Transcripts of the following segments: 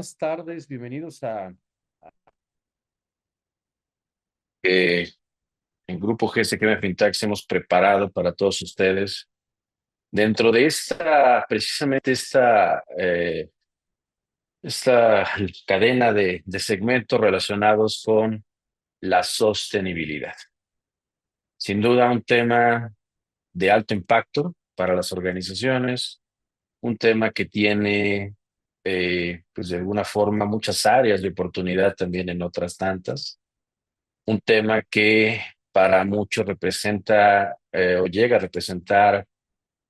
buenas tardes, bienvenidos a el Grupo GSKM Fintax hemos preparado para todos ustedes. Dentro de precisamente esta cadena de segmentos relacionados con la sostenibilidad. Sin duda, un tema de alto impacto para las organizaciones, un tema que tiene, pues de alguna forma, muchas áreas de oportunidad también en otras tantas. Un tema que para muchos representa o llega a representar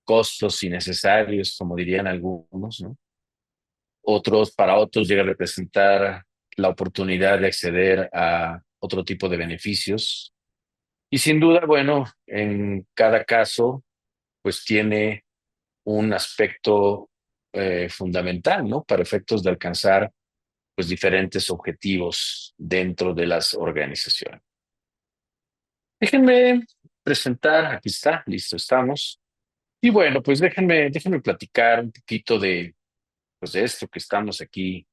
costos innecesarios, como dirían algunos, ¿no? Para otros llega a representar la oportunidad de acceder a otro tipo de beneficios. Y sin duda, bueno, en cada caso, pues tiene un aspecto fundamental, ¿no? Para efectos de alcanzar, pues, diferentes objetivos dentro de las organizaciones. Déjenme presentar, aquí está, listo, estamos. Y bueno, pues déjenme platicar un poquito pues de esto que estamos aquí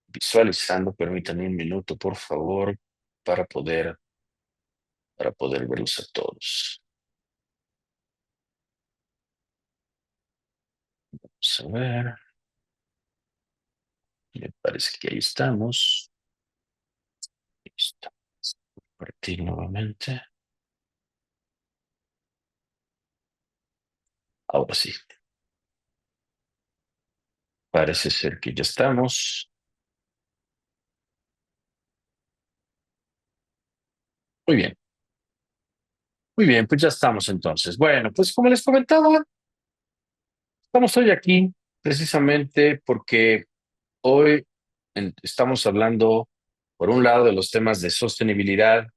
visualizando. Permítanme un minuto, por favor, para poder verlos a todos. Vamos a ver. Me parece que ahí estamos. Listo. Compartir nuevamente. Ahora sí, parece ser que ya estamos. Muy bien, muy bien, pues ya estamos entonces. Bueno, pues como les comentaba, estamos hoy aquí precisamente porque hoy estamos hablando, por un lado, de los temas de sostenibilidad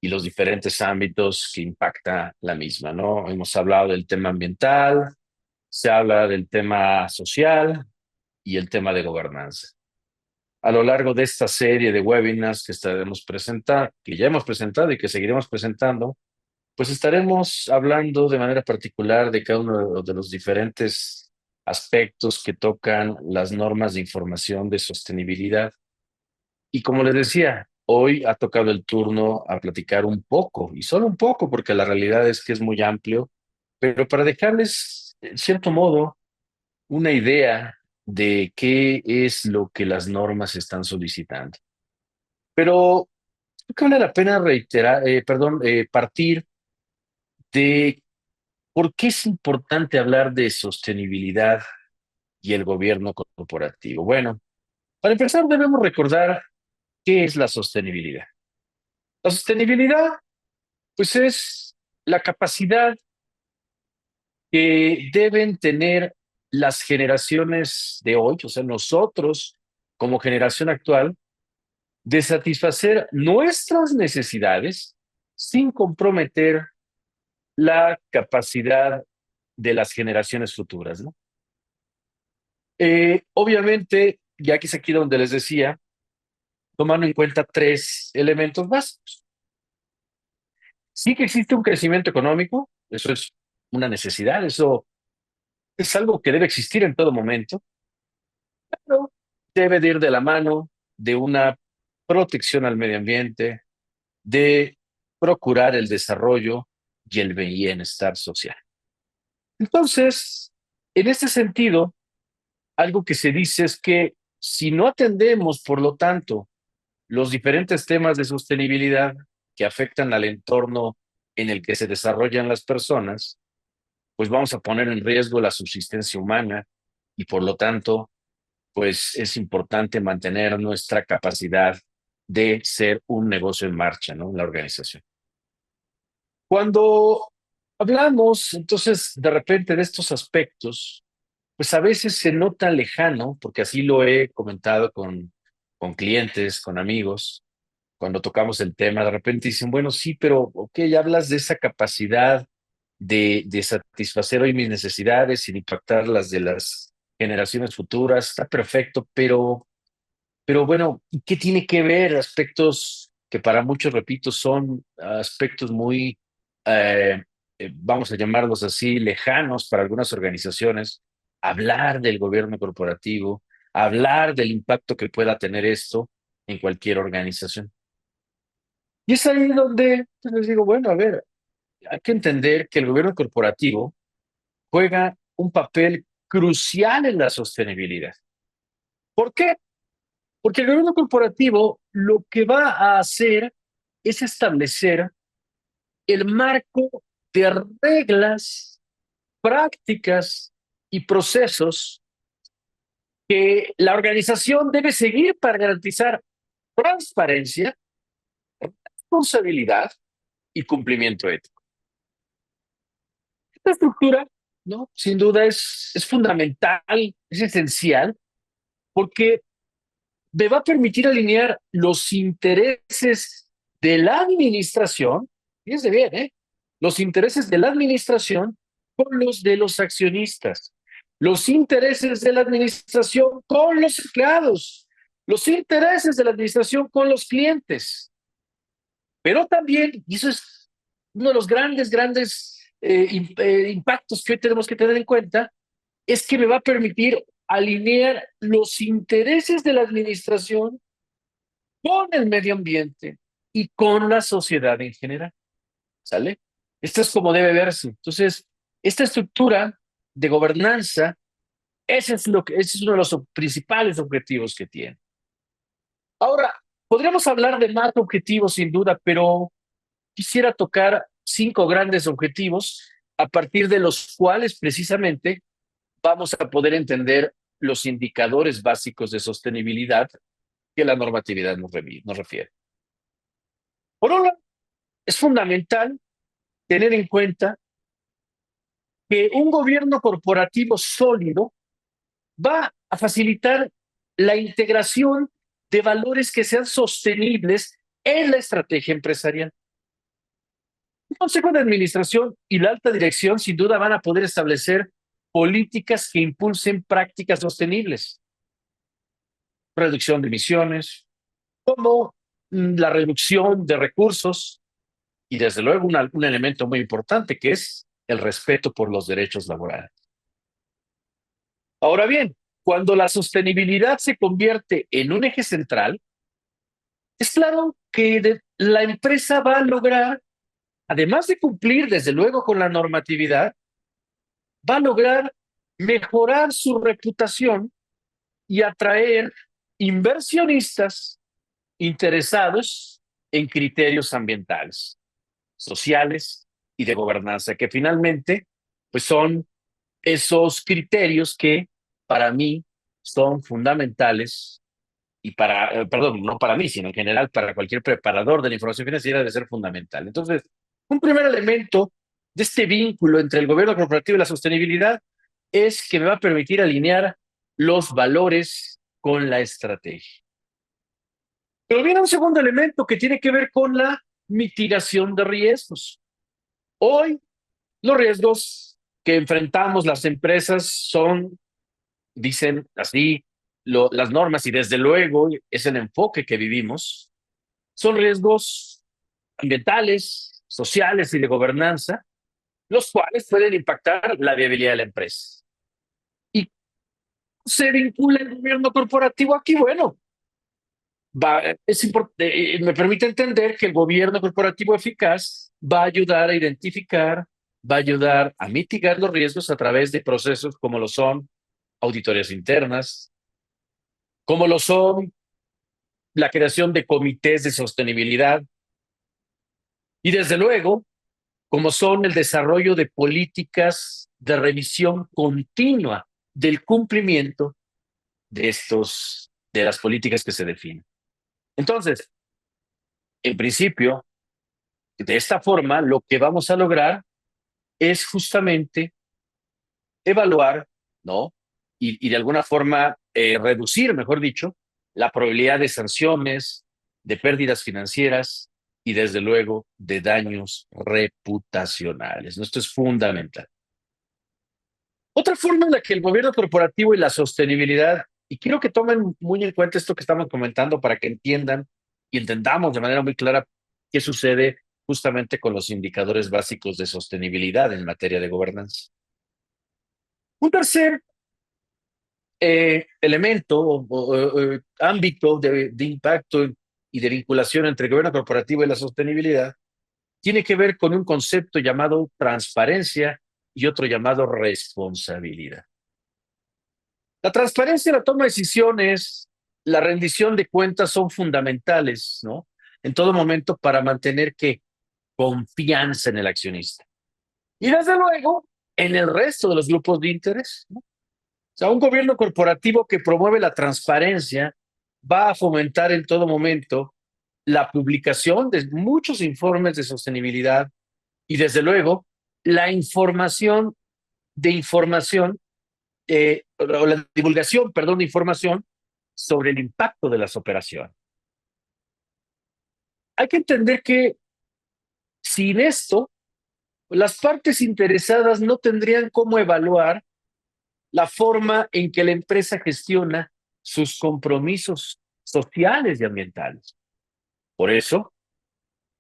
y los diferentes ámbitos que impacta la misma, ¿no? Hemos hablado del tema ambiental, se habla del tema social y el tema de gobernanza. A lo largo de esta serie de webinars que ya hemos presentado y que seguiremos presentando, pues estaremos hablando de manera particular de cada uno de los diferentes aspectos que tocan las normas de información de sostenibilidad. Y como les decía, hoy ha tocado el turno a platicar un poco, y solo un poco, porque la realidad es que es muy amplio, pero para dejarles, en cierto modo, una idea de qué es lo que las normas están solicitando. Pero creo que vale la pena partir de por qué es importante hablar de sostenibilidad y el gobierno corporativo. Bueno, para empezar debemos recordar qué es la sostenibilidad. La sostenibilidad, pues, es la capacidad que deben tener las generaciones de hoy, o sea, nosotros como generación actual, de satisfacer nuestras necesidades sin comprometer la capacidad de las generaciones futuras, ¿no? Obviamente, ya que es aquí donde les decía, tomando en cuenta tres elementos básicos. Sí que existe un crecimiento económico, eso es una necesidad, eso es algo que debe existir en todo momento, pero debe de ir de la mano de una protección al medio ambiente, de procurar el desarrollo y el bienestar social. Entonces, en este sentido, algo que se dice es que si no atendemos, por lo tanto, los diferentes temas de sostenibilidad que afectan al entorno en el que se desarrollan las personas, pues vamos a poner en riesgo la subsistencia humana y por lo tanto, pues es importante mantener nuestra capacidad de ser un negocio en marcha, ¿no? En la organización. Cuando hablamos entonces de repente de estos aspectos, pues a veces se nota lejano, porque así lo he comentado con clientes, con amigos, cuando tocamos el tema, de repente dicen, bueno, sí, pero, ok, ya hablas de esa capacidad de satisfacer hoy mis necesidades sin impactar las de las generaciones futuras, está perfecto, pero bueno, ¿qué tiene que ver aspectos que para muchos, repito, son aspectos muy, eh, vamos a llamarlos así, lejanos para algunas organizaciones? Hablar del gobierno corporativo, hablar del impacto que pueda tener esto en cualquier organización. Y es ahí donde pues, les digo, bueno, a ver, hay que entender que el gobierno corporativo juega un papel crucial en la sostenibilidad. ¿Por qué? Porque el gobierno corporativo lo que va a hacer es establecer el marco de reglas, prácticas y procesos que la organización debe seguir para garantizar transparencia, responsabilidad y cumplimiento ético. Esta estructura, ¿no? Sin duda es fundamental, es esencial, porque me va a permitir alinear los intereses de la administración, fíjense bien, ¿eh? Los intereses de la administración con los de los accionistas, los intereses de la administración con los empleados, los intereses de la administración con los clientes, pero también, y eso es uno de los grandes impactos que hoy tenemos que tener en cuenta, es que me va a permitir alinear los intereses de la administración con el medio ambiente y con la sociedad en general. ¿Sale? Esto es como debe verse. Entonces, esta estructura de gobernanza, ese es uno de los principales objetivos que tiene. Ahora, podríamos hablar de más objetivos sin duda, pero quisiera tocar 5 grandes objetivos a partir de los cuales precisamente vamos a poder entender los indicadores básicos de sostenibilidad que la normatividad nos refiere. Por un lado, es fundamental tener en cuenta que un gobierno corporativo sólido va a facilitar la integración de valores que sean sostenibles en la estrategia empresarial. El Consejo de Administración y la alta dirección sin duda van a poder establecer políticas que impulsen prácticas sostenibles, reducción de emisiones, como la reducción de recursos y desde luego un elemento muy importante que es el respeto por los derechos laborales. Ahora bien, cuando la sostenibilidad se convierte en un eje central, es claro que la empresa va a lograr, además de cumplir desde luego con la normatividad, va a lograr mejorar su reputación y atraer inversionistas interesados en criterios ambientales, sociales y de gobernanza, que finalmente pues son esos criterios que para mí son fundamentales y perdón, no para mí, sino en general para cualquier preparador de la información financiera debe ser fundamental. Entonces, un primer elemento de este vínculo entre el gobierno corporativo y la sostenibilidad es que me va a permitir alinear los valores con la estrategia. Pero viene un segundo elemento que tiene que ver con la mitigación de riesgos. Hoy, los riesgos que enfrentamos las empresas son, dicen así, las normas y desde luego es el enfoque que vivimos, son riesgos ambientales, sociales y de gobernanza, los cuales pueden impactar la viabilidad de la empresa. ¿Y se vincula el gobierno corporativo aquí? Bueno, me permite entender que el gobierno corporativo eficaz va a ayudar a identificar, va a ayudar a mitigar los riesgos a través de procesos como lo son auditorías internas, como lo son la creación de comités de sostenibilidad y desde luego como son el desarrollo de políticas de revisión continua del cumplimiento de las políticas que se definen. Entonces, en principio, de esta forma, lo que vamos a lograr es justamente evaluar, ¿no? Y de alguna forma reducir, mejor dicho, la probabilidad de sanciones, de pérdidas financieras y desde luego de daños reputacionales. Esto es fundamental. Otra forma en la que el gobierno corporativo y la sostenibilidad, y quiero que tomen muy en cuenta esto que estamos comentando para que entiendan y entendamos de manera muy clara qué sucede justamente con los indicadores básicos de sostenibilidad en materia de gobernanza. Un tercer elemento o ámbito de impacto y de vinculación entre el gobierno corporativo y la sostenibilidad tiene que ver con un concepto llamado transparencia y otro llamado responsabilidad. La transparencia, la toma de decisiones, la rendición de cuentas son fundamentales, ¿no? En todo momento para mantener que confianza en el accionista. Y desde luego, en el resto de los grupos de interés, ¿no? O sea, un gobierno corporativo que promueve la transparencia va a fomentar en todo momento la publicación de muchos informes de sostenibilidad y desde luego la información o la divulgación, perdón, de información sobre el impacto de las operaciones. Hay que entender que sin esto, las partes interesadas no tendrían cómo evaluar la forma en que la empresa gestiona sus compromisos sociales y ambientales. Por eso,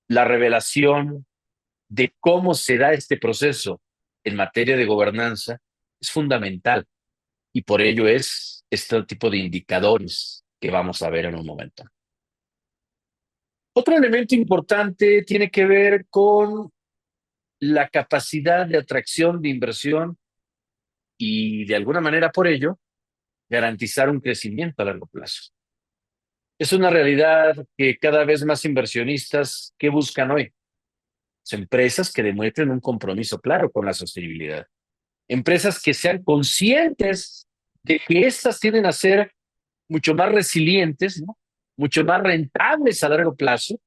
la revelación de cómo se da este proceso en materia de gobernanza es fundamental y por ello es este tipo de indicadores que vamos a ver en un momento. Otro elemento importante tiene que ver con la capacidad de atracción de inversión y de alguna manera por ello garantizar un crecimiento a largo plazo. Es una realidad que cada vez más inversionistas que buscan hoy son empresas que demuestren un compromiso claro con la sostenibilidad, empresas que sean conscientes de que éstas tienden a ser mucho más resilientes, ¿no? Mucho más rentables a largo plazo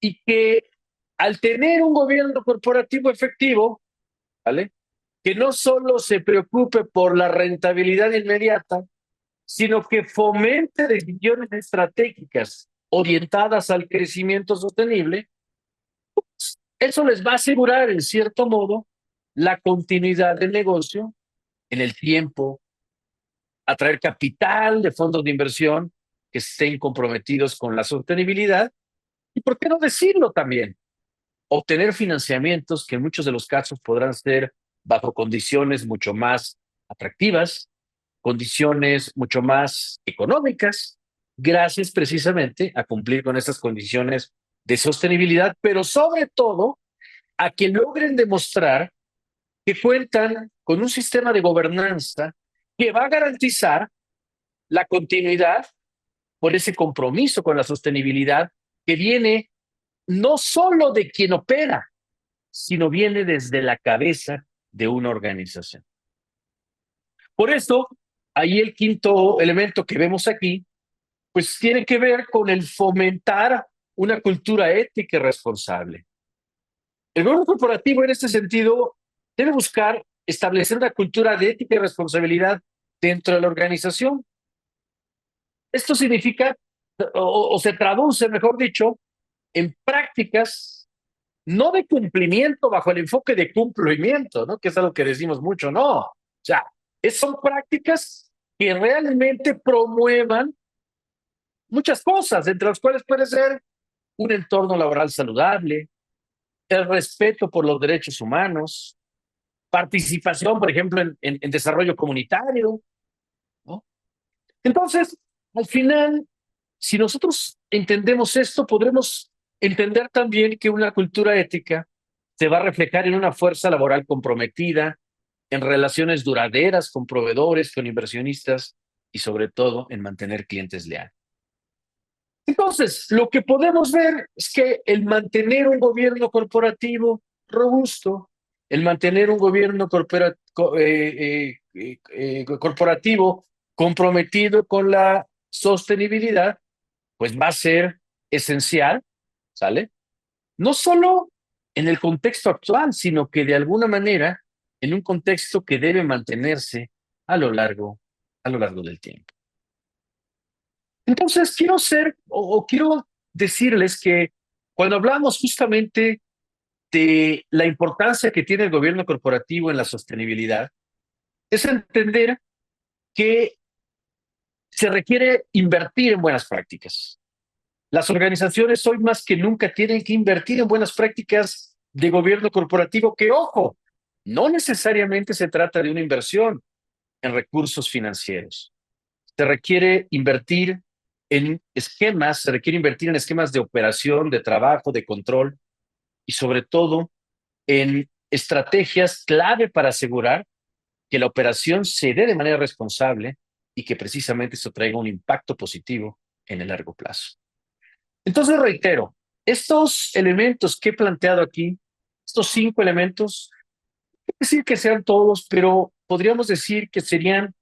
y que al tener un gobierno corporativo efectivo, ¿vale? Que no solo se preocupe por la rentabilidad inmediata, sino que fomente decisiones estratégicas orientadas al crecimiento sostenible, eso les va a asegurar, en cierto modo, la continuidad del negocio en el tiempo, atraer capital de fondos de inversión que estén comprometidos con la sostenibilidad y, ¿por qué no decirlo también? Obtener financiamientos que en muchos de los casos podrán ser bajo condiciones mucho más atractivas, condiciones mucho más económicas, gracias precisamente a cumplir con estas condiciones de sostenibilidad, pero sobre todo a que logren demostrar que cuentan con un sistema de gobernanza que va a garantizar la continuidad por ese compromiso con la sostenibilidad que viene no solo de quien opera, sino viene desde la cabeza de una organización. Por eso, ahí el quinto elemento que vemos aquí, pues tiene que ver con el fomentar una cultura ética y responsable. El gobierno corporativo en este sentido debe buscar establecer una cultura de ética y responsabilidad dentro de la organización. Esto significa, o se traduce, mejor dicho, en prácticas no de cumplimiento bajo el enfoque de cumplimiento, ¿no? Que es algo que decimos mucho, no. O sea, son prácticas que realmente promuevan muchas cosas, entre las cuales puede ser un entorno laboral saludable, el respeto por los derechos humanos, participación, por ejemplo, en desarrollo comunitario, ¿no? Entonces, al final, si nosotros entendemos esto, podremos entender también que una cultura ética se va a reflejar en una fuerza laboral comprometida, en relaciones duraderas con proveedores, con inversionistas y sobre todo en mantener clientes leales. Entonces, lo que podemos ver es que el mantener un gobierno corporativo robusto, el mantener un gobierno corporativo comprometido con la sostenibilidad, pues va a ser esencial, ¿sale? No solo en el contexto actual, sino que de alguna manera en un contexto que debe mantenerse a lo largo del tiempo. Entonces, quiero decirles que cuando hablamos justamente de la importancia que tiene el gobierno corporativo en la sostenibilidad, es entender que se requiere invertir en buenas prácticas. Las organizaciones hoy más que nunca tienen que invertir en buenas prácticas de gobierno corporativo que, ojo, no necesariamente se trata de una inversión. en recursos financieros. Se requiere invertir se requiere invertir en esquemas de operación, de trabajo, de control y sobre todo en estrategias clave para asegurar que la operación se dé de manera responsable y que precisamente eso traiga un impacto positivo en el largo plazo. Entonces, reitero, estos elementos que he planteado aquí, estos 5 elementos, no decir que sean todos, pero podríamos decir que serían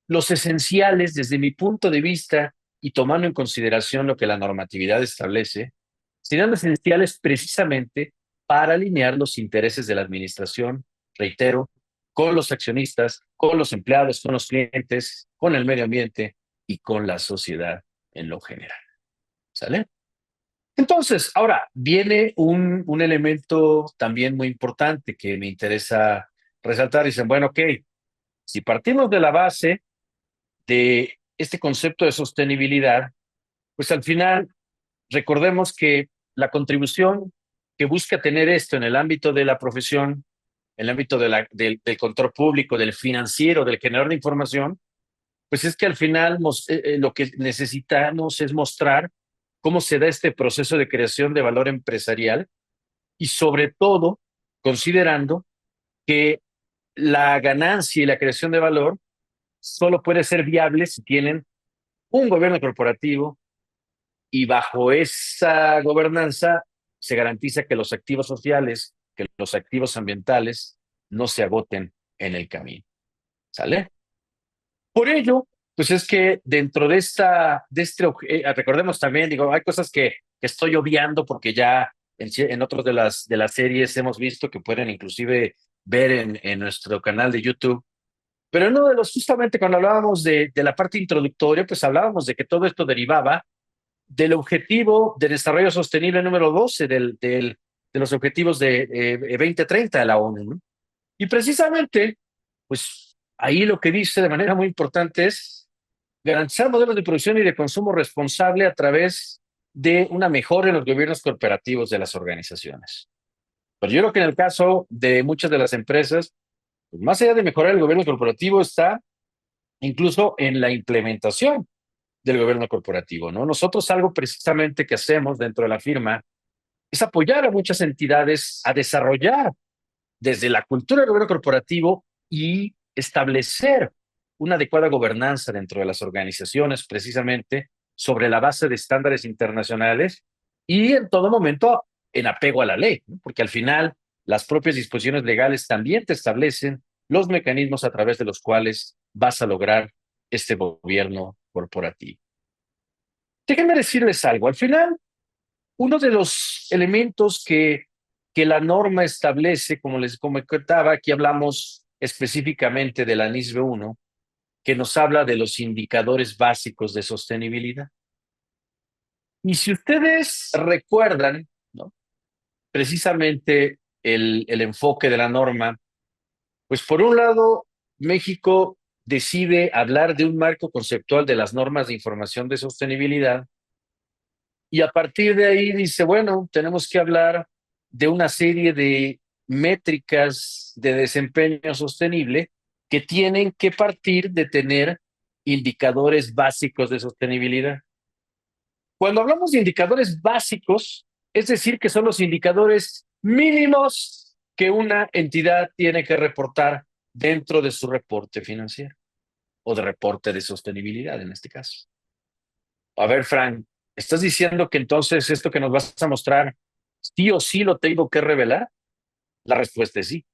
los esenciales desde mi punto de vista y tomando en consideración lo que la normatividad establece, serían esenciales precisamente para alinear los intereses de la administración, reitero, con los accionistas, con los empleados, con los clientes, con el medio ambiente y con la sociedad en lo general. ¿Sale? Entonces, ahora viene un elemento también muy importante que me interesa resaltar. Dicen, bueno, ok, si partimos de la base de este concepto de sostenibilidad, pues al final recordemos que la contribución que busca tener esto en el ámbito de la profesión, en el ámbito del control público, del financiero, del generador de información, pues es que al final lo que necesitamos es mostrar cómo se da este proceso de creación de valor empresarial y sobre todo considerando que la ganancia y la creación de valor solo puede ser viable si tienen un gobierno corporativo y bajo esa gobernanza se garantiza que los activos sociales, que los activos ambientales no se agoten en el camino. ¿Sale? Por ello, pues es que dentro recordemos también, digo, hay cosas que estoy obviando porque ya en otros de las series hemos visto que pueden inclusive ver en nuestro canal de YouTube. Pero uno de los, justamente cuando hablábamos de la parte introductoria, pues hablábamos de que todo esto derivaba del objetivo de desarrollo sostenible número 12 de los objetivos de 2030 de la ONU, ¿no? Y precisamente, pues ahí lo que dice de manera muy importante es garantizar modelos de producción y de consumo responsable a través de una mejora en los gobiernos corporativos de las organizaciones. Pero yo creo que en el caso de muchas de las empresas, pues más allá de mejorar el gobierno corporativo, está incluso en la implementación del gobierno corporativo, ¿no? Nosotros algo precisamente que hacemos dentro de la firma es apoyar a muchas entidades a desarrollar desde la cultura del gobierno corporativo y establecer una adecuada gobernanza dentro de las organizaciones, precisamente sobre la base de estándares internacionales y en todo momento en apego a la ley, ¿no? Porque al final las propias disposiciones legales también te establecen los mecanismos a través de los cuales vas a lograr este gobierno corporativo. Déjenme decirles algo. Al final, uno de los elementos que la norma establece, como les comentaba, aquí hablamos específicamente de la NISB 1, que nos habla de los indicadores básicos de sostenibilidad. Y si ustedes recuerdan, ¿no? Precisamente el enfoque de la norma, pues por un lado, México decide hablar de un marco conceptual de las normas de información de sostenibilidad. Y a partir de ahí dice, bueno, tenemos que hablar de una serie de métricas de desempeño sostenible que tienen que partir de tener indicadores básicos de sostenibilidad. Cuando hablamos de indicadores básicos, es decir, que son los indicadores mínimos que una entidad tiene que reportar dentro de su reporte financiero o de reporte de sostenibilidad en este caso. A ver, Frank, ¿estás diciendo que entonces esto que nos vas a mostrar, sí o sí lo tengo que revelar? La respuesta es sí.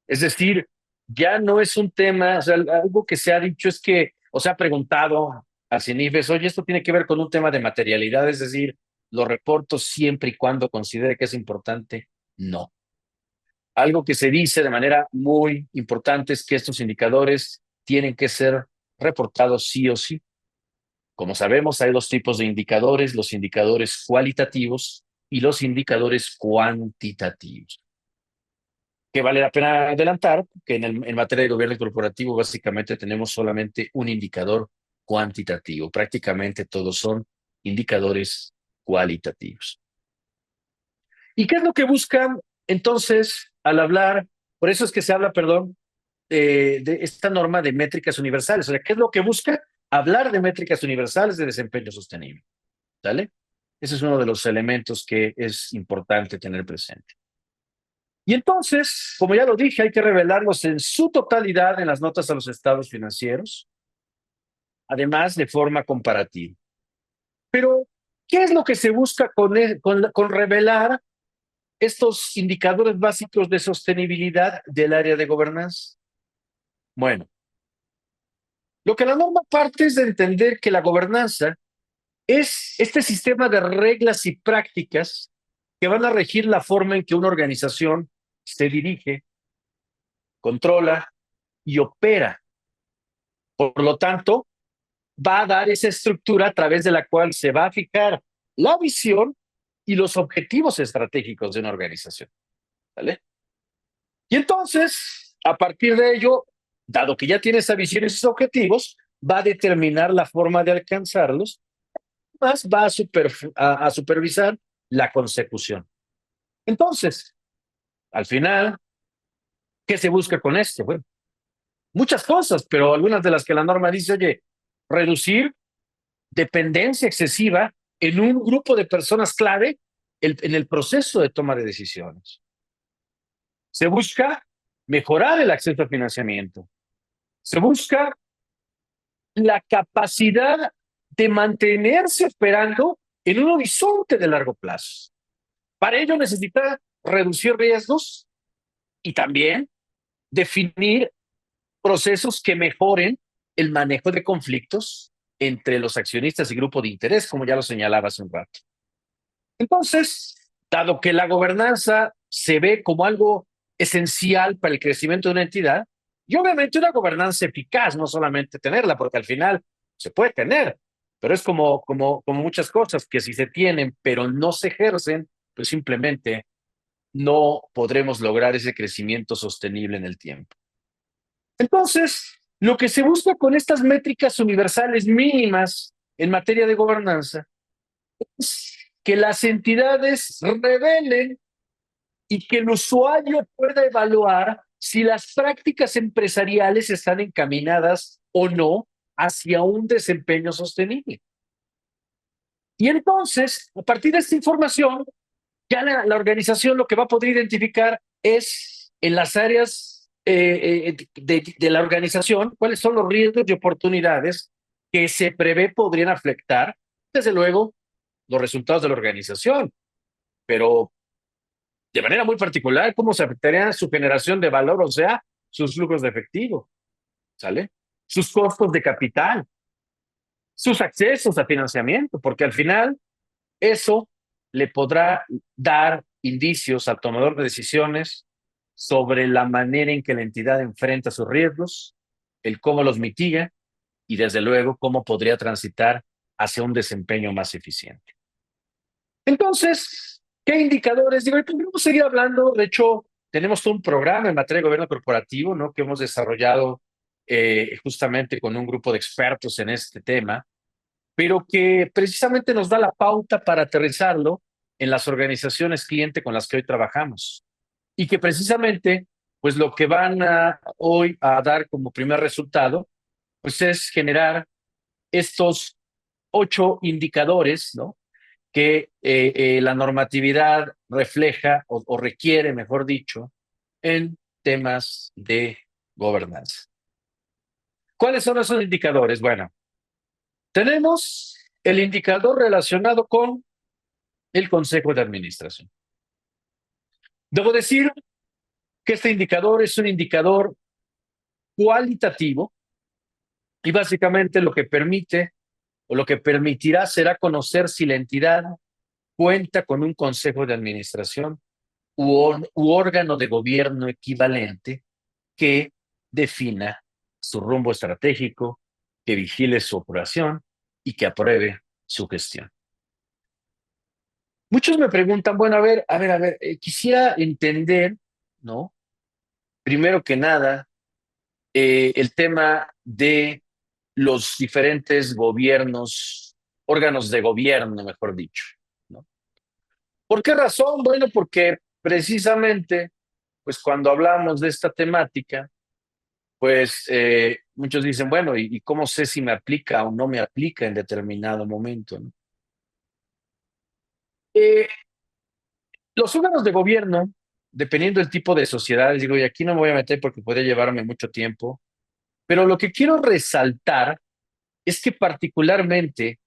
Es decir, ya no es un tema, o sea, algo que se ha dicho es que, o se ha preguntado a CINIFES, oye, esto tiene que ver con un tema de materialidad, es decir, lo reporto siempre y cuando considere que es importante. No. Algo que se dice de manera muy importante es que estos indicadores tienen que ser reportados sí o sí. Como sabemos, hay dos tipos de indicadores, los indicadores cualitativos y los indicadores cuantitativos. Que vale la pena adelantar que en materia de gobierno corporativo básicamente tenemos solamente un indicador cuantitativo. Prácticamente todos son indicadores cualitativos. ¿Y qué es lo que buscan entonces al hablar? Por eso es que se habla, perdón, de esta norma de métricas universales. O sea, ¿qué es lo que busca? Hablar de métricas universales de desempeño sostenible. ¿Sale? Ese es uno de los elementos que es importante tener presente. Y entonces, como ya lo dije, hay que revelarlos en su totalidad en las notas a los estados financieros, además de forma comparativa. Pero, ¿qué es lo que se busca con revelar estos indicadores básicos de sostenibilidad del área de gobernanza? Bueno, lo que la norma parte es de entender que la gobernanza es este sistema de reglas y prácticas que van a regir la forma en que una organización se dirige, controla y opera. Por lo tanto, va a dar esa estructura a través de la cual se va a fijar la visión y los objetivos estratégicos de una organización. ¿Vale? Y entonces, a partir de ello, dado que ya tiene esa visión y esos objetivos, va a determinar la forma de alcanzarlos, más va a supervisar la consecución. Entonces, al final, ¿qué se busca con esto? Bueno, muchas cosas, pero algunas de las que la norma dice, oye, reducir dependencia excesiva en un grupo de personas clave en el proceso de toma de decisiones. Se busca mejorar el acceso al financiamiento. Se busca la capacidad de mantenerse operando en un horizonte de largo plazo. Para ello necesita reducir riesgos y también definir procesos que mejoren el manejo de conflictos entre los accionistas y grupo de interés, como ya lo señalaba hace un rato. Entonces, dado que la gobernanza se ve como algo esencial para el crecimiento de una entidad, y obviamente una gobernanza eficaz, no solamente tenerla, porque al final se puede tener, pero es como muchas cosas que si se tienen, pero no se ejercen, pues simplemente no podremos lograr ese crecimiento sostenible en el tiempo. Entonces, lo que se busca con estas métricas universales mínimas en materia de gobernanza es que las entidades revelen y que el usuario pueda evaluar si las prácticas empresariales están encaminadas o no hacia un desempeño sostenible. Y entonces, a partir de esta información, ya la organización lo que va a poder identificar es en las áreas de la organización cuáles son los riesgos y oportunidades que se prevé podrían afectar, desde luego, los resultados de la organización, pero de manera muy particular, cómo se afectaría su generación de valor, o sea, sus flujos de efectivo, ¿sale? Sus costos de capital, sus accesos a financiamiento, porque al final eso le podrá dar indicios al tomador de decisiones sobre la manera en que la entidad enfrenta sus riesgos, el cómo los mitiga y desde luego cómo podría transitar hacia un desempeño más eficiente. Entonces, ¿qué indicadores? Digo, podemos seguir hablando. De hecho, tenemos todo un programa en materia de gobierno corporativo, ¿no? Que hemos desarrollado justamente con un grupo de expertos en este tema, pero que precisamente nos da la pauta para aterrizarlo en las organizaciones cliente con las que hoy trabajamos. Y que precisamente, pues lo que van a hoy a dar como primer resultado, pues es generar estos 8 indicadores, ¿no? Que la normatividad refleja o requiere, mejor dicho, en temas de gobernanza. ¿Cuáles son esos indicadores? Bueno, tenemos el indicador relacionado con el Consejo de Administración. Debo decir que este indicador es un indicador cualitativo y básicamente lo que permite o lo que permitirá será conocer si la entidad cuenta con un Consejo de Administración u órgano de gobierno equivalente que defina su rumbo estratégico, que vigile su operación y que apruebe su gestión. Muchos me preguntan, bueno, a ver, quisiera entender, ¿no? Primero que nada, el tema de los diferentes gobiernos, órganos de gobierno, mejor dicho, ¿no? ¿Por qué razón? Bueno, porque precisamente, pues cuando hablamos de esta temática, pues muchos dicen, bueno, ¿y cómo sé si me aplica o no me aplica en determinado momento, ¿no? Eh, los órganos de gobierno, dependiendo del tipo de sociedades, digo, y aquí no me voy a meter porque podría llevarme mucho tiempo, pero lo que quiero resaltar es que particularmente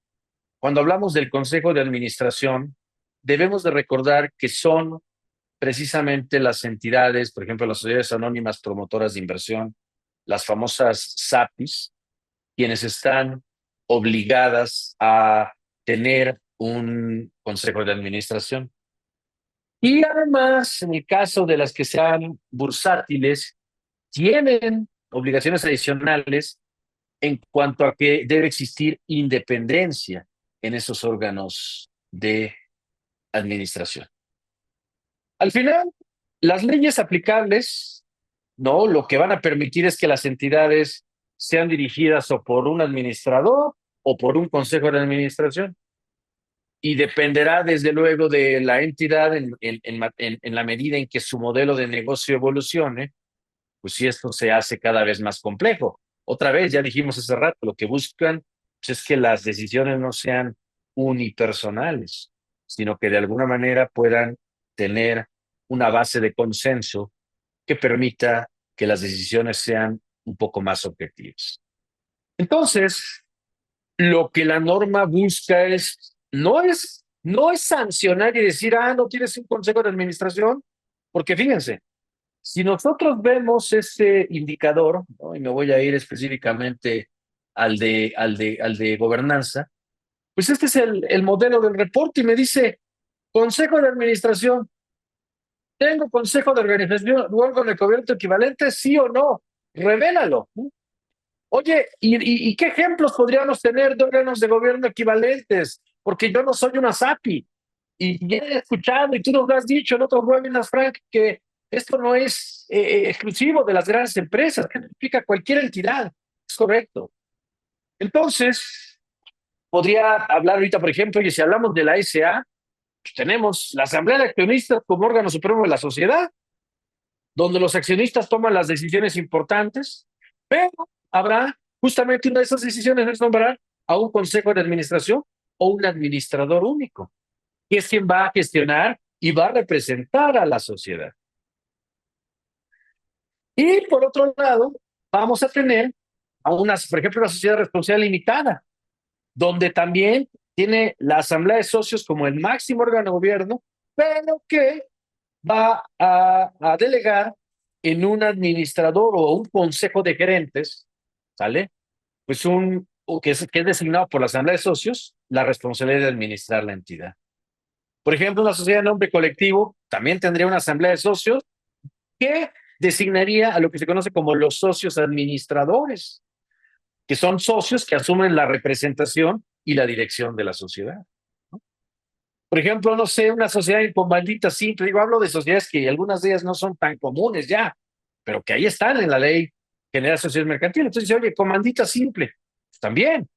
cuando hablamos del Consejo de Administración, debemos de recordar que son precisamente las entidades, por ejemplo, las sociedades anónimas promotoras de inversión, las famosas SAPIs, quienes están obligadas a tener un consejo de administración. Y además, en el caso de las que sean bursátiles, tienen obligaciones adicionales en cuanto a que debe existir independencia en esos órganos de administración. Al final, las leyes aplicables, no, lo que van a permitir es que las entidades sean dirigidas o por un administrador o por un consejo de administración. Y dependerá, desde luego, de la entidad en la medida en que su modelo de negocio evolucione, pues si esto se hace cada vez más complejo. Otra vez, ya dijimos hace rato, lo que buscan pues, es que las decisiones no sean unipersonales, sino que de alguna manera puedan tener una base de consenso que permita que las decisiones sean un poco más objetivas. Entonces, lo que la norma busca no es sancionar y decir, no tienes un consejo de administración, porque fíjense, si nosotros vemos ese indicador, ¿no? Y me voy a ir específicamente al de gobernanza, pues este es el modelo del reporte y me dice, consejo de administración, ¿tengo consejo de organización o órgano de gobierno equivalente? ¿Sí o no? Revélalo, ¿no? Oye, ¿y qué ejemplos podríamos tener de órganos de gobierno equivalentes? Porque yo no soy una SAPI. Y he escuchado, y tú nos lo has dicho en otros webinars, Frank, que esto no es exclusivo de las grandes empresas, que implica cualquier entidad. Es correcto. Entonces, podría hablar ahorita, por ejemplo, y si hablamos de la SA, pues tenemos la Asamblea de Accionistas como órgano supremo de la sociedad, donde los accionistas toman las decisiones importantes, pero habrá justamente una de esas decisiones es nombrar a un consejo de administración o un administrador único, que es quien va a gestionar y va a representar a la sociedad. Y por otro lado, vamos a tener por ejemplo, una sociedad responsable limitada, donde también tiene la asamblea de socios como el máximo órgano de gobierno, pero que va a delegar en un administrador o un consejo de gerentes, ¿sale? Pues que es designado por la asamblea de socios, la responsabilidad de administrar la entidad. Por ejemplo, una sociedad de nombre colectivo también tendría una asamblea de socios que designaría a lo que se conoce como los socios administradores, que son socios que asumen la representación y la dirección de la sociedad. Por ejemplo, no sé, una sociedad con maldita simple, digo, hablo de sociedades que algunas de ellas no son tan comunes ya, pero que ahí están en la ley general de sociedades mercantiles. Entonces, oye, comandita simple, pues también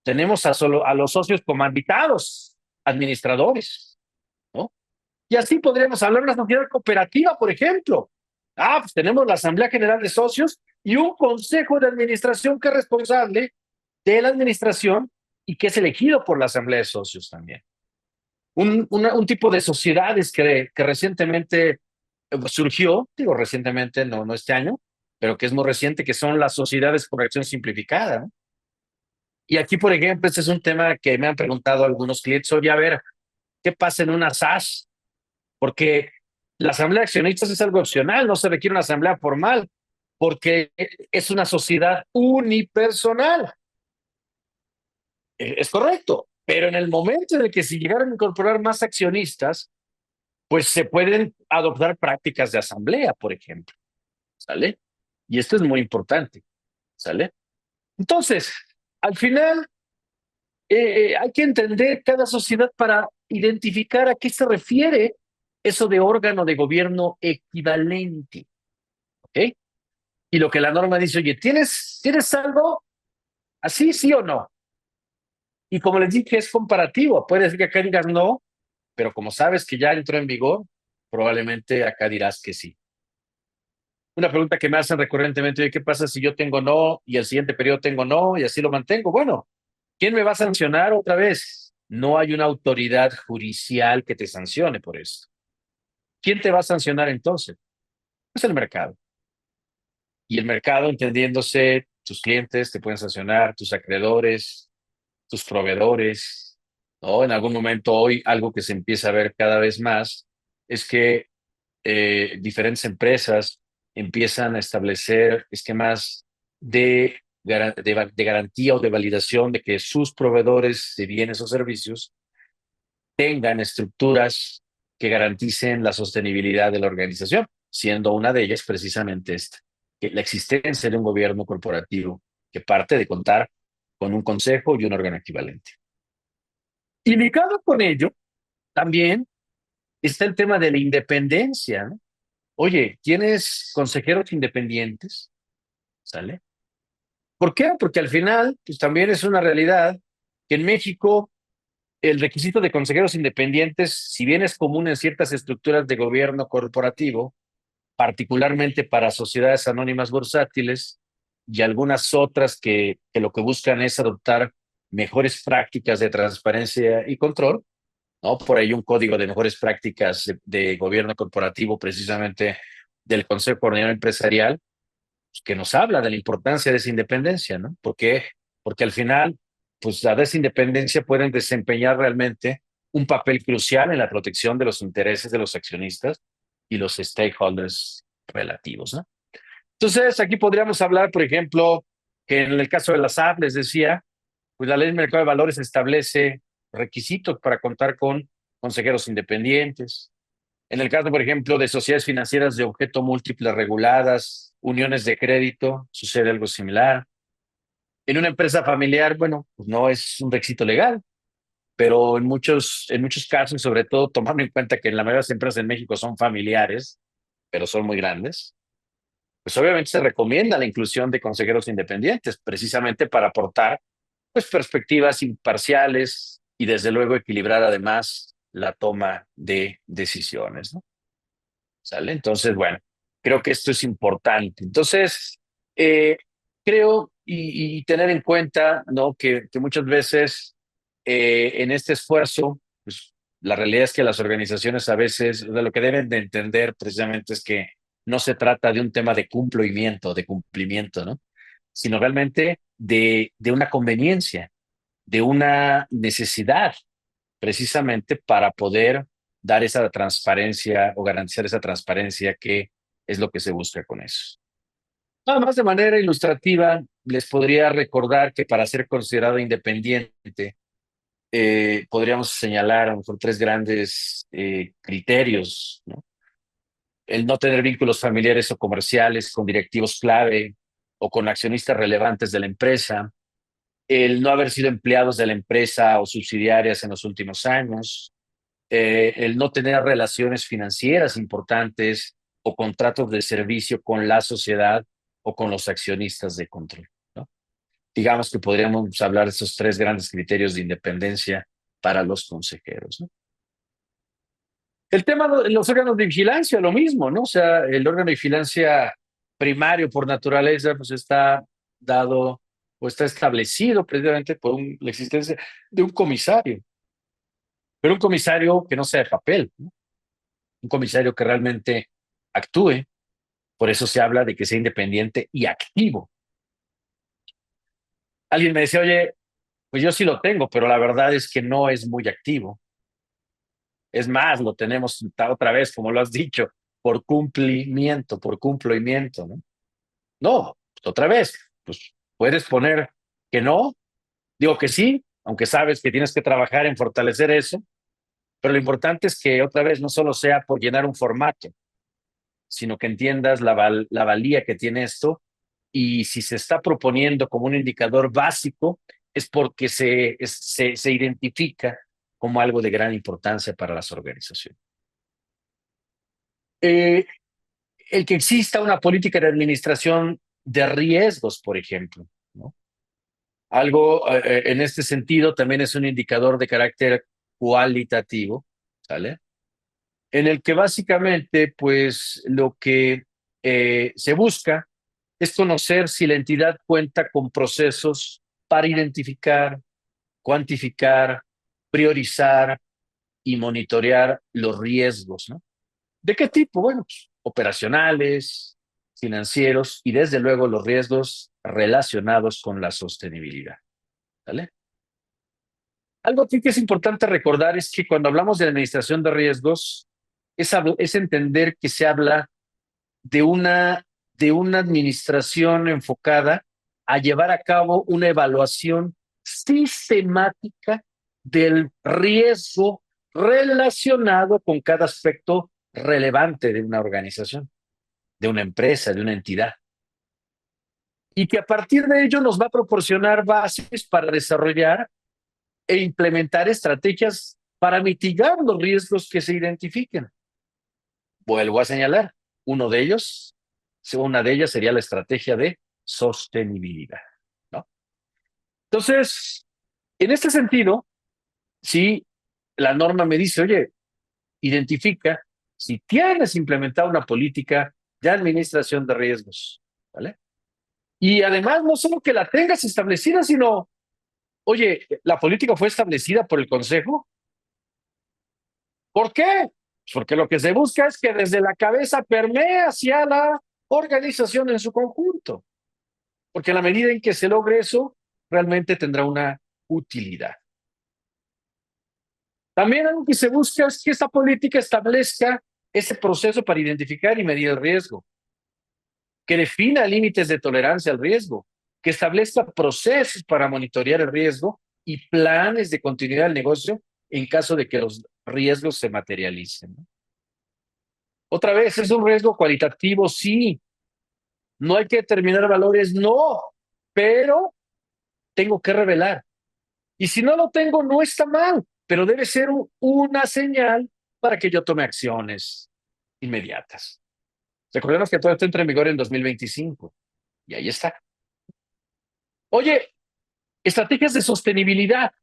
tenemos a los socios comanditados, administradores, ¿no? Y así podríamos hablar de una sociedad cooperativa, por ejemplo. Pues tenemos la Asamblea General de Socios y un Consejo de Administración que es responsable de la administración y que es elegido por la Asamblea de Socios también. Un tipo de sociedades que recientemente surgió, digo recientemente, no este año, pero que es muy reciente, que son las sociedades por acción simplificada, ¿no? Y aquí, por ejemplo, este es un tema que me han preguntado algunos clientes, oye, a ver, ¿qué pasa en una SAS? Porque la asamblea de accionistas es algo opcional, no se requiere una asamblea formal, porque es una sociedad unipersonal. Es correcto, pero en el momento en el que si llegaran a incorporar más accionistas, pues se pueden adoptar prácticas de asamblea, por ejemplo, ¿sale? Y esto es muy importante, ¿sale? Entonces, al final, hay que entender cada sociedad para identificar a qué se refiere eso de órgano de gobierno equivalente, ¿ok? Y lo que la norma dice, oye, ¿tienes algo así, sí o no? Y como les dije, es comparativo. Puede decir que acá digas no, pero como sabes que ya entró en vigor, probablemente acá dirás que sí. Una pregunta que me hacen recurrentemente: ¿qué pasa si yo tengo no y el siguiente periodo tengo no y así lo mantengo? Bueno, ¿quién me va a sancionar otra vez? No hay una autoridad judicial que te sancione por esto. ¿Quién te va a sancionar entonces? Pues el mercado. Y el mercado, entendiéndose, tus clientes te pueden sancionar, tus acreedores, tus proveedores, ¿no? En algún momento hoy algo que se empieza a ver cada vez más es que diferentes empresas empiezan a establecer esquemas de garantía o de validación de que sus proveedores de bienes o servicios tengan estructuras que garanticen la sostenibilidad de la organización, siendo una de ellas precisamente esta, que la existencia de un gobierno corporativo que parte de contar con un consejo y un órgano equivalente. Y ligado con ello, también está el tema de la independencia, ¿no? Oye, ¿tienes consejeros independientes? ¿Sale? ¿Por qué? Porque al final, pues también es una realidad que en México el requisito de consejeros independientes, si bien es común en ciertas estructuras de gobierno corporativo, particularmente para sociedades anónimas bursátiles y algunas otras que lo que buscan es adoptar mejores prácticas de transparencia y control, ¿no? Por ahí un código de mejores prácticas de gobierno corporativo, precisamente del Consejo Coordinador Empresarial, pues, que nos habla de la importancia de esa independencia, ¿no? Porque al final, pues a esa independencia pueden desempeñar realmente un papel crucial en la protección de los intereses de los accionistas y los stakeholders relativos, ¿no? Entonces, aquí podríamos hablar, por ejemplo, que en el caso de las SAF, les decía, pues la ley del mercado de valores establece requisitos para contar con consejeros independientes. En el caso, por ejemplo, de sociedades financieras de objeto múltiple reguladas, uniones de crédito, sucede algo similar. En una empresa familiar, bueno, pues no es un requisito legal, pero en muchos casos, sobre todo tomando en cuenta que la mayoría de las empresas en México son familiares, pero son muy grandes, pues obviamente se recomienda la inclusión de consejeros independientes, precisamente para aportar pues perspectivas imparciales y desde luego equilibrar además la toma de decisiones, ¿no? ¿Sale? Entonces, bueno, creo que esto es importante. Entonces, eh, creo y tener en cuenta, ¿no? Que muchas veces en este esfuerzo, pues la realidad es que las organizaciones a veces, de lo que deben de entender precisamente es que no se trata de un tema de cumplimiento, ¿no? Sino realmente de una conveniencia, de una necesidad precisamente para poder dar esa transparencia o garantizar esa transparencia que es lo que se busca con eso. Nada más de manera ilustrativa, les podría recordar que para ser considerado independiente, podríamos señalar a lo mejor tres grandes criterios, ¿no? El no tener vínculos familiares o comerciales con directivos clave o con accionistas relevantes de la empresa, el no haber sido empleados de la empresa o subsidiarias en los últimos años, el no tener relaciones financieras importantes o contratos de servicio con la sociedad o con los accionistas de control, ¿no? Digamos que podríamos hablar de esos tres grandes criterios de independencia para los consejeros, ¿no? El tema de los órganos de vigilancia, lo mismo, ¿no? O sea, el órgano de vigilancia primario por naturaleza, pues está dado o está establecido precisamente por la existencia de un comisario, pero un comisario que no sea de papel, ¿no? Un comisario que realmente actúe. Por eso se habla de que sea independiente y activo. Alguien me decía, oye, pues yo sí lo tengo, pero la verdad es que no es muy activo. Es más, lo tenemos otra vez, como lo has dicho, por cumplimiento, ¿no? No, pues otra vez, pues puedes poner que no, digo que sí, aunque sabes que tienes que trabajar en fortalecer eso, pero lo importante es que otra vez no solo sea por llenar un formato, sino que entiendas la valía que tiene esto y si se está proponiendo como un indicador básico es porque se identifica como algo de gran importancia para las organizaciones. Eh, el que exista una política de administración de riesgos, por ejemplo, ¿no? Algo en este sentido también es un indicador de carácter cualitativo, ¿sale? En el que básicamente, pues lo que se busca es conocer si la entidad cuenta con procesos para identificar, cuantificar, priorizar y monitorear los riesgos, ¿no? ¿De qué tipo? Bueno, pues, operacionales, financieros y desde luego los riesgos relacionados con la sostenibilidad. ¿Vale? Algo aquí que es importante recordar es que cuando hablamos de administración de riesgos, es entender que se habla de de una administración enfocada a llevar a cabo una evaluación sistemática del riesgo relacionado con cada aspecto relevante de una organización, de una empresa, de una entidad. Y que a partir de ello nos va a proporcionar bases para desarrollar e implementar estrategias para mitigar los riesgos que se identifiquen. Vuelvo a señalar, uno de ellos, una de ellas sería la estrategia de sostenibilidad, ¿no? Entonces, en este sentido, si la norma me dice, oye, identifica si tienes implementada una política de administración de riesgos, ¿vale? Y además, no solo que la tengas establecida, sino, oye, la política fue establecida por el Consejo. ¿Por qué? Porque lo que se busca es que desde la cabeza permee hacia la organización en su conjunto. Porque en la medida en que se logre eso, realmente tendrá una utilidad. También algo que se busca es que esta política establezca ese proceso para identificar y medir el riesgo, que defina límites de tolerancia al riesgo, que establezca procesos para monitorear el riesgo y planes de continuidad del negocio en caso de que los riesgos se materialicen, ¿no? Otra vez, ¿es un riesgo cualitativo? Sí. ¿No hay que determinar valores? No. Pero tengo que revelar. Y si no lo tengo, no está mal, pero debe ser una señal para que yo tome acciones inmediatas. Recordemos que todo esto entra en vigor en 2025. Y ahí está. Oye, estrategias de sostenibilidad.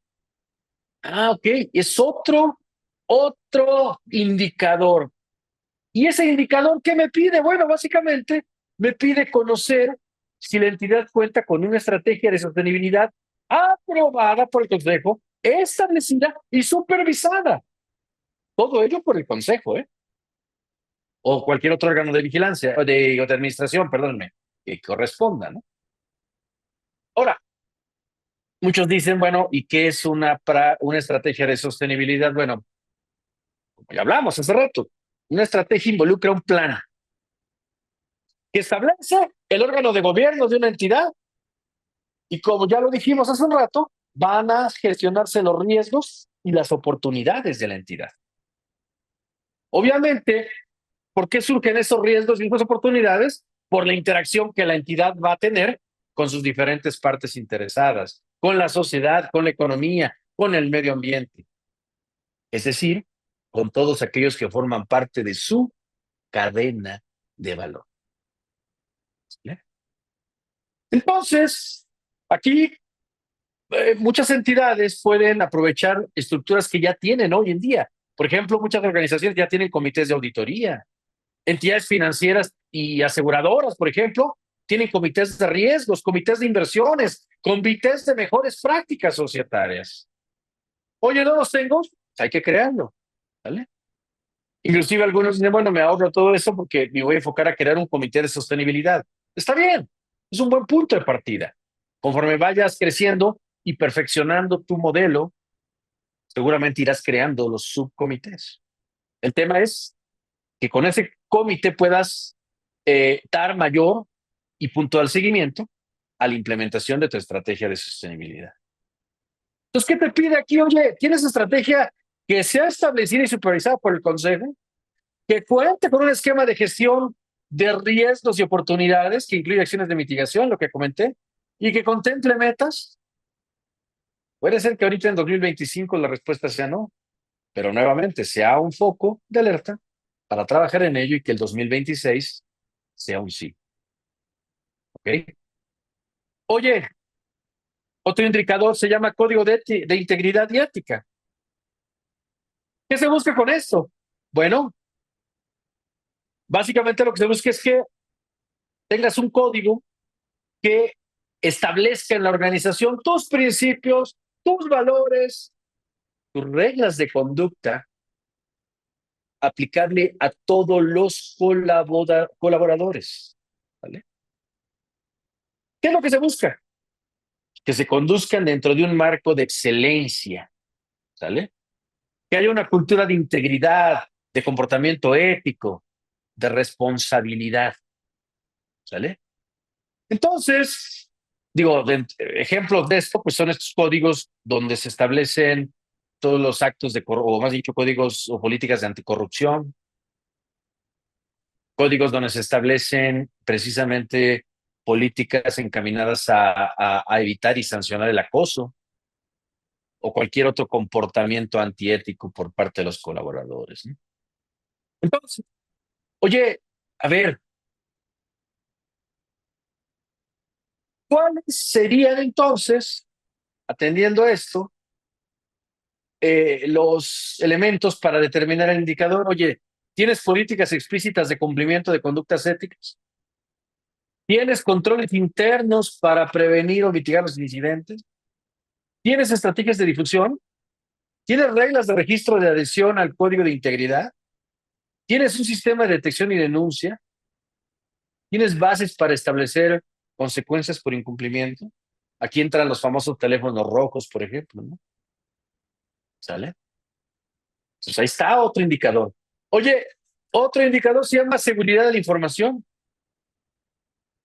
Ah, ok. Es otro indicador. ¿Y ese indicador qué me pide? Bueno, básicamente me pide conocer si la entidad cuenta con una estrategia de sostenibilidad aprobada por el Consejo, establecida y supervisada. Todo ello por el Consejo, ¿eh? O cualquier otro órgano de vigilancia, o de administración, perdónme, que corresponda, ¿no? Ahora, muchos dicen, bueno, ¿y qué es una estrategia de sostenibilidad? Bueno, como ya hablamos hace rato, una estrategia involucra un plan que establece el órgano de gobierno de una entidad y como ya lo dijimos hace un rato, van a gestionarse los riesgos y las oportunidades de la entidad. Obviamente, ¿por qué surgen esos riesgos y esas oportunidades? Por la interacción que la entidad va a tener con sus diferentes partes interesadas, con la sociedad, con la economía, con el medio ambiente. Es decir, con todos aquellos que forman parte de su cadena de valor. ¿Sí? Entonces, aquí muchas entidades pueden aprovechar estructuras que ya tienen hoy en día. Por ejemplo, muchas organizaciones ya tienen comités de auditoría. Entidades financieras y aseguradoras, por ejemplo, tienen comités de riesgos, comités de inversiones, comités de mejores prácticas societarias. Oye, no los tengo, hay que crearlo, ¿vale? Inclusive algunos dicen, bueno, me ahorro todo eso porque me voy a enfocar a crear un comité de sostenibilidad. Está bien, es un buen punto de partida. Conforme vayas creciendo y perfeccionando tu modelo, seguramente irás creando los subcomités. El tema es que con ese comité puedas dar mayor y puntual seguimiento a la implementación de tu estrategia de sostenibilidad. Entonces, ¿qué te pide aquí? Oye, ¿tienes estrategia que sea establecida y supervisada por el Consejo? Que cuente con un esquema de gestión de riesgos y oportunidades que incluye acciones de mitigación, lo que comenté, y que contemple metas. Puede ser que ahorita en 2025 la respuesta sea no, pero nuevamente sea un foco de alerta para trabajar en ello y que el 2026 sea un sí. ¿Ok? Oye, otro indicador se llama código de integridad y ética. ¿Qué se busca con esto? Bueno, básicamente lo que se busca es que tengas un código que establezca en la organización tus principios, tus valores, tus reglas de conducta aplicable a todos los colaboradores. ¿Vale? ¿Qué es lo que se busca? Que se conduzcan dentro de un marco de excelencia. ¿Sale? Que haya una cultura de integridad, de comportamiento ético, de responsabilidad. ¿Sale? Entonces, digo, ejemplos de esto, pues son estos códigos donde se establecen todos los actos de, o más dicho, códigos o políticas de anticorrupción, códigos donde se establecen precisamente políticas encaminadas a evitar y sancionar el acoso o cualquier otro comportamiento antiético por parte de los colaboradores, ¿no? Entonces, oye, a ver, ¿cuáles serían entonces, atendiendo a esto, los elementos para determinar el indicador? Oye, ¿tienes políticas explícitas de cumplimiento de conductas éticas? ¿Tienes controles internos para prevenir o mitigar los incidentes? ¿Tienes estrategias de difusión? ¿Tienes reglas de registro de adhesión al código de integridad? ¿Tienes un sistema de detección y denuncia? ¿Tienes bases para establecer consecuencias por incumplimiento? Aquí entran los famosos teléfonos rojos, por ejemplo, ¿no? ¿Sale? Entonces ahí está otro indicador. Oye, otro indicador se llama seguridad de la información.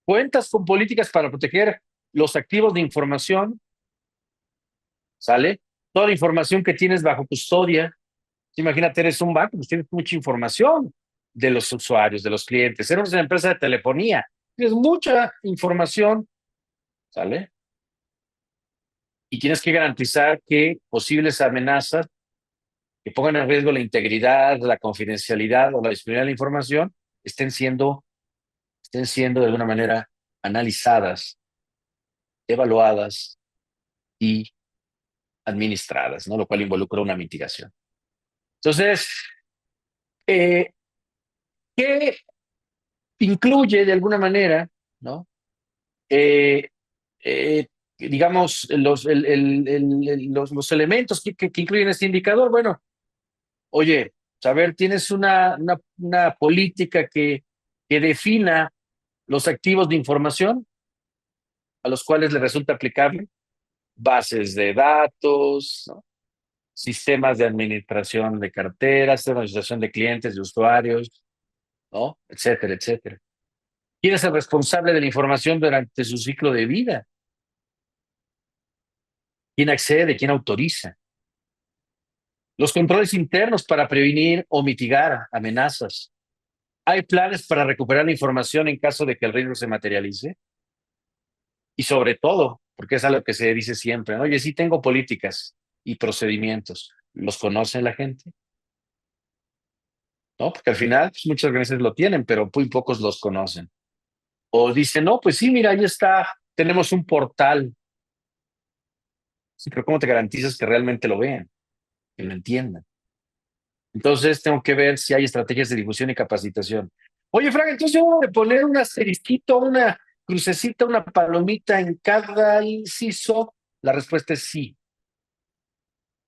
¿Cuentas con políticas para proteger los activos de información? ¿Sale? Toda la información que tienes bajo custodia. Imagínate, eres un banco, pues tienes mucha información de los usuarios, de los clientes. Eres una empresa de telefonía, tienes mucha información, ¿sale? Y tienes que garantizar que posibles amenazas que pongan en riesgo la integridad, la confidencialidad o la disponibilidad de la información estén siendo de alguna manera analizadas, evaluadas y administradas, ¿no? Lo cual involucra una mitigación. Entonces, eh, ¿qué incluye de alguna manera, ¿no? Eh, digamos, los elementos que incluyen este indicador. Bueno, oye, a ver, tienes una política que defina los activos de información a los cuales le resulta aplicable, bases de datos, ¿no? Sistemas de administración de carteras, de administración de clientes, de usuarios, ¿no? Etcétera, etcétera. ¿Quién es el responsable de la información durante su ciclo de vida? ¿Quién accede? ¿Quién autoriza? Los controles internos para prevenir o mitigar amenazas. ¿Hay planes para recuperar la información en caso de que el riesgo se materialice? Y sobre todo, porque es algo que se dice siempre, ¿no? Oye, sí tengo políticas y procedimientos. ¿Los conoce la gente? ¿No? Porque al final, pues, muchas organizaciones lo tienen, pero muy pocos los conocen. O dicen, no, pues sí, mira, ahí está, tenemos un portal. Sí, pero ¿cómo te garantizas que realmente lo vean, que lo entiendan? Entonces tengo que ver si hay estrategias de difusión y capacitación. Oye, Frank, entonces yo voy a poner un asterisquito, una crucecita, una palomita en cada inciso. La respuesta es sí,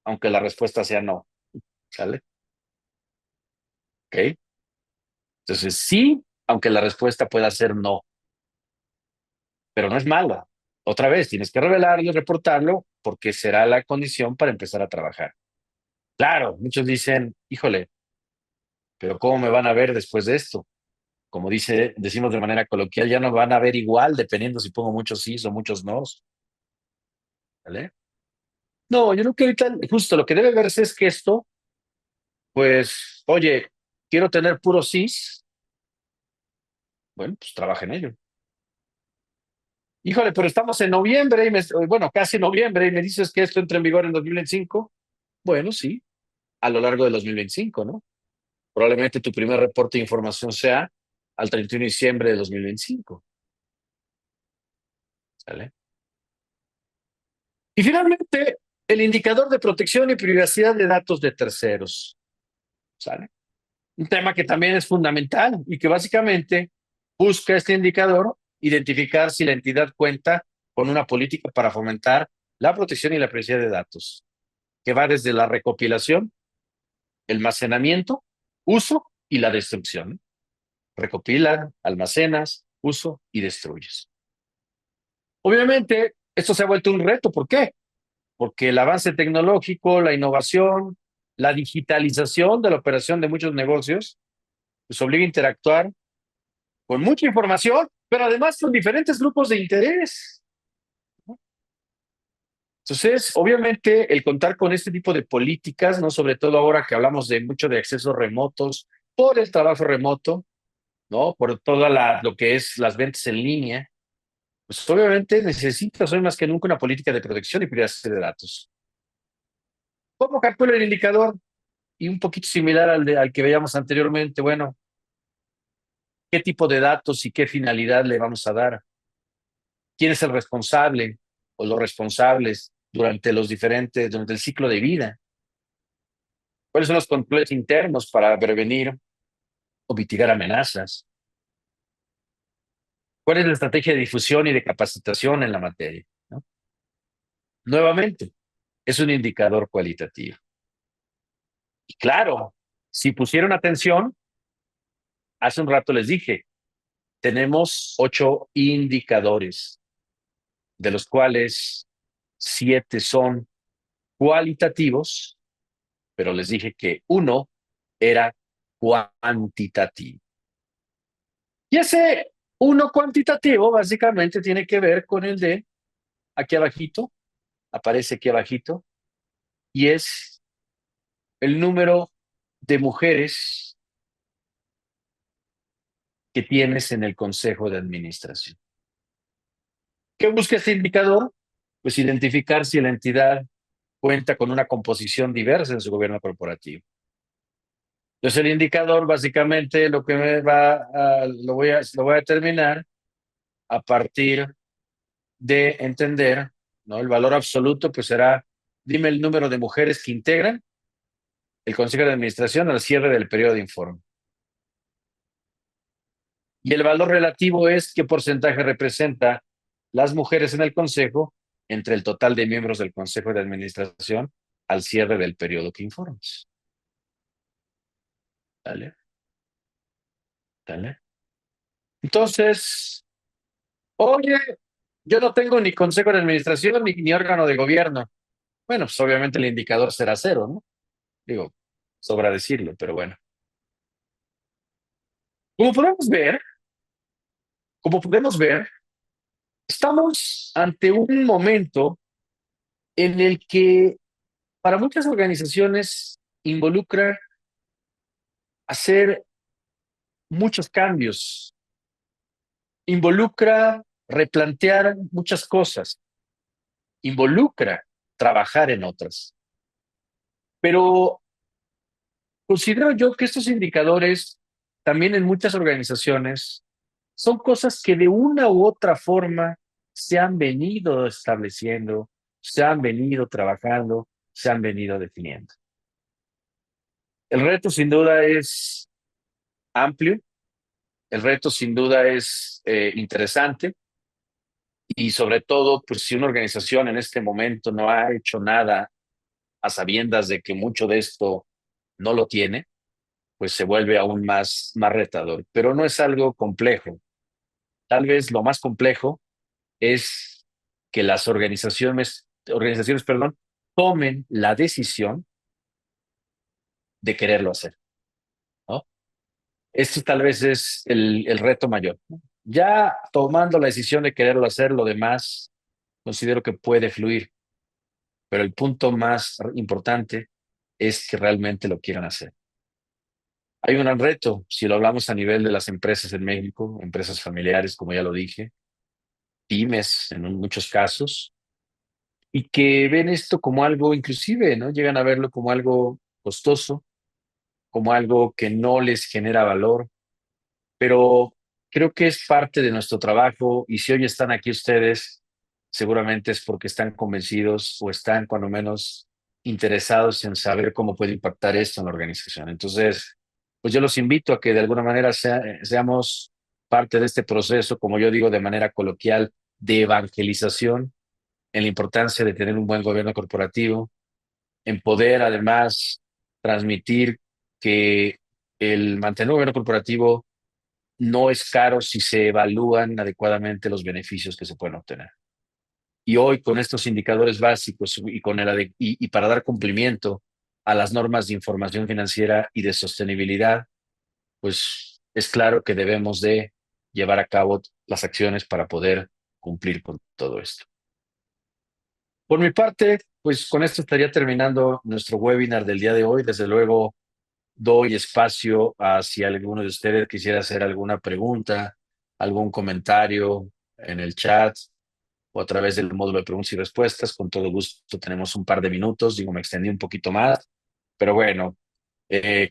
aunque la respuesta sea no. ¿Sale? ¿Ok? Entonces sí, aunque la respuesta pueda ser no, pero no es mala. Otra vez, tienes que revelarlo y reportarlo porque será la condición para empezar a trabajar. Claro, muchos dicen, híjole, pero ¿cómo me van a ver después de esto? Como decimos de manera coloquial, ya no van a ver igual dependiendo si pongo muchos sí o muchos no. ¿Vale? No, yo creo que ahorita justo lo que debe verse es que esto, pues, oye, quiero tener puros sís, bueno, pues trabaja en ello. Híjole, pero estamos en noviembre, bueno, casi noviembre, y me dices que esto entra en vigor en 2025. Bueno, sí, a lo largo de 2025, ¿no? Probablemente tu primer reporte de información sea al 31 de diciembre de 2025. ¿Sale? Y finalmente, el indicador de protección y privacidad de datos de terceros. ¿Sale? Un tema que también es fundamental y que básicamente Busca este indicador identificar si la entidad cuenta con una política para fomentar la protección y la privacidad de datos, que va desde la recopilación, el almacenamiento, uso y la destrucción. Recopilan, almacenas, uso y destruyes. Obviamente, esto se ha vuelto un reto. ¿Por qué? Porque el avance tecnológico, la innovación, la digitalización de la operación de muchos negocios, nos obliga a interactuar con mucha información, pero además con diferentes grupos de interés. Entonces, obviamente, el contar con este tipo de políticas, ¿no? Sobre todo ahora que hablamos de mucho de accesos remotos, por el trabajo remoto, ¿no? Por toda lo que es las ventas en línea, pues obviamente necesitas hoy más que nunca una política de protección y privacidad de datos. ¿Cómo calcula el indicador? Y un poquito similar al que veíamos anteriormente. Bueno, ¿qué tipo de datos y qué finalidad le vamos a dar? ¿Quién es el responsable o los responsables durante el ciclo de vida? ¿Cuáles son los controles internos para prevenir o mitigar amenazas? ¿Cuál es la estrategia de difusión y de capacitación en la materia? ¿No? Nuevamente, es un indicador cualitativo. Y claro, si pusieron atención, hace un rato les dije, tenemos 8 indicadores, de los cuales 7 son cualitativos, pero les dije que uno era cuantitativo. Y ese uno cuantitativo básicamente tiene que ver con el de aquí abajito, aparece aquí abajito, y es el número de mujeres que tienes en el consejo de administración. ¿Qué busca este indicador? Pues identificar si la entidad cuenta con una composición diversa en su gobierno corporativo. Entonces el indicador básicamente lo que me lo voy a determinar a partir de entender, ¿no? El valor absoluto pues será, dime el número de mujeres que integran el Consejo de Administración al cierre del periodo de informe. Y el valor relativo es qué porcentaje representa las mujeres en el Consejo entre el total de miembros del Consejo de Administración al cierre del periodo que informes. ¿Vale? ¿Vale? Entonces, oye, yo no tengo ni Consejo de Administración ni órgano de gobierno. Bueno, pues obviamente el indicador será cero, ¿no? Digo, sobra decirlo, pero bueno. Como podemos ver, como podemos ver, estamos ante un momento en el que para muchas organizaciones involucra hacer muchos cambios, involucra replantear muchas cosas, involucra trabajar en otras. Pero considero yo que estos indicadores también en muchas organizaciones son cosas que de una u otra forma se han venido estableciendo, se han venido trabajando, se han venido definiendo. El reto sin duda es amplio, el reto sin duda es interesante y sobre todo, pues si una organización en este momento no ha hecho nada a sabiendas de que mucho de esto no lo tiene, pues se vuelve aún más retador. Pero no es algo complejo. Tal vez lo más complejo es que las organizaciones, perdón, tomen la decisión de quererlo hacer, ¿no? Esto tal vez es el reto mayor, ¿no? Ya tomando la decisión de quererlo hacer, lo demás considero que puede fluir, pero el punto más importante es que realmente lo quieran hacer. Hay un gran reto, si lo hablamos a nivel de las empresas en México, empresas familiares, como ya lo dije, pymes en muchos casos, y que ven esto como algo inclusive, ¿no? Llegan a verlo como algo costoso, como algo que no les genera valor, pero creo que es parte de nuestro trabajo y si hoy están aquí ustedes, seguramente es porque están convencidos o están cuando menos interesados en saber cómo puede impactar esto en la organización. Entonces, pues yo los invito a que de alguna manera seamos parte de este proceso, como yo digo de manera coloquial, de evangelización en la importancia de tener un buen gobierno corporativo, en poder además transmitir que el mantener un gobierno corporativo no es caro si se evalúan adecuadamente los beneficios que se pueden obtener. Y hoy con estos indicadores básicos y, y para dar cumplimiento a las normas de información financiera y de sostenibilidad, pues es claro que debemos de llevar a cabo las acciones para poder cumplir con todo esto. Por mi parte, pues con esto estaría terminando nuestro webinar del día de hoy. Desde luego, doy espacio a si alguno de ustedes quisiera hacer alguna pregunta, algún comentario en el chat o a través del módulo de preguntas y respuestas. Con todo gusto tenemos un par de minutos. Digo, me extendí un poquito más, pero bueno,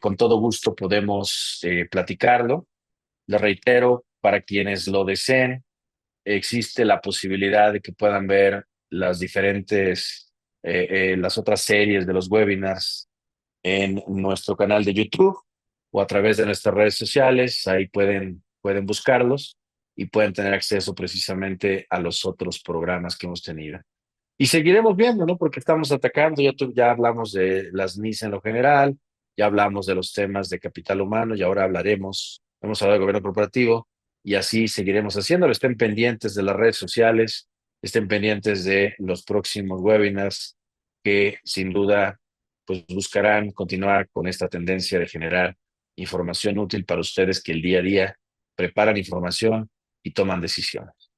con todo gusto podemos platicarlo. Les reitero, para quienes lo deseen, existe la posibilidad de que puedan ver las otras series de los webinars en nuestro canal de YouTube o a través de nuestras redes sociales. Ahí pueden buscarlos y pueden tener acceso precisamente a los otros programas que hemos tenido. Y seguiremos viendo, ¿no? Porque estamos atacando, ya hablamos de las NIS en lo general, ya hablamos de los temas de capital humano y ahora hemos hablado de gobierno corporativo y así seguiremos haciéndolo. Estén pendientes de las redes sociales, estén pendientes de los próximos webinars que sin duda pues buscarán continuar con esta tendencia de generar información útil para ustedes que el día a día preparan información y toman decisiones.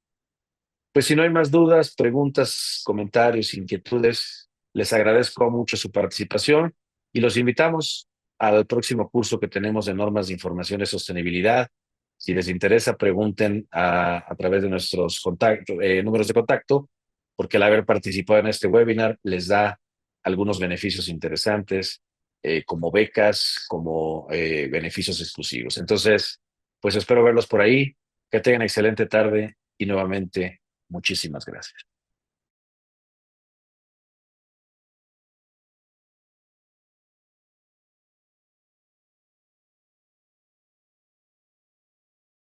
Pues si no hay más dudas, preguntas, comentarios, inquietudes, les agradezco mucho su participación y los invitamos al próximo curso que tenemos de normas de información de sostenibilidad. Si les interesa, pregunten a través de nuestros números de contacto, porque al haber participado en este webinar les da algunos beneficios interesantes, como becas, como beneficios exclusivos. Entonces, pues espero verlos por ahí. Que tengan excelente tarde y nuevamente muchísimas gracias.